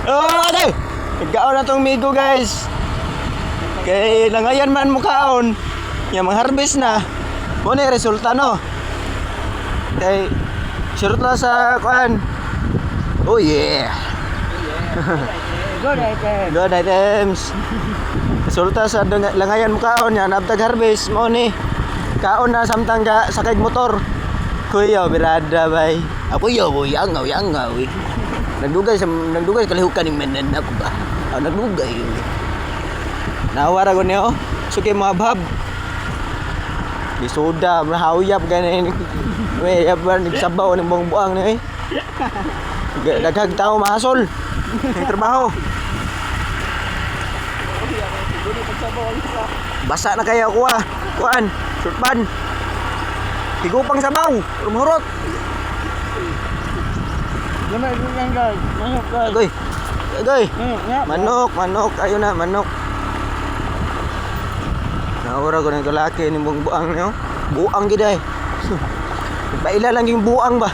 Oh, day! Nagkaon na tong migo guys. Kay langayan man mo kaon. Yang mangharvest na. Mo ni resulta no. Kay surut na sa kuan. Oh yeah. Good item. Good items. Resulta sa langayan mo kaon yan after harvest mo ni. Kaon na samtang ka sakay motor. Kuya birada bay. Apo yo boy angaw. Nagdugay kalihukan ni menen ako ba. Nagdugay. Nawara ko niyo. Suki mga bab. Di soda, mahawiyap ganin. We, yaban nagsabaw ng buang-buang ni. Daghang tao mahasol. Ang trabaho. Basa na kayo kuha. Kuan, surpan. Higupang sabaw, rumurot. Gamay yan guys. Manok guys. Agoy. Manok. Ayun na, manok. Naura ko ng kalaki ni buang niyo. Buang gid ay. Paila lang yung buang ba.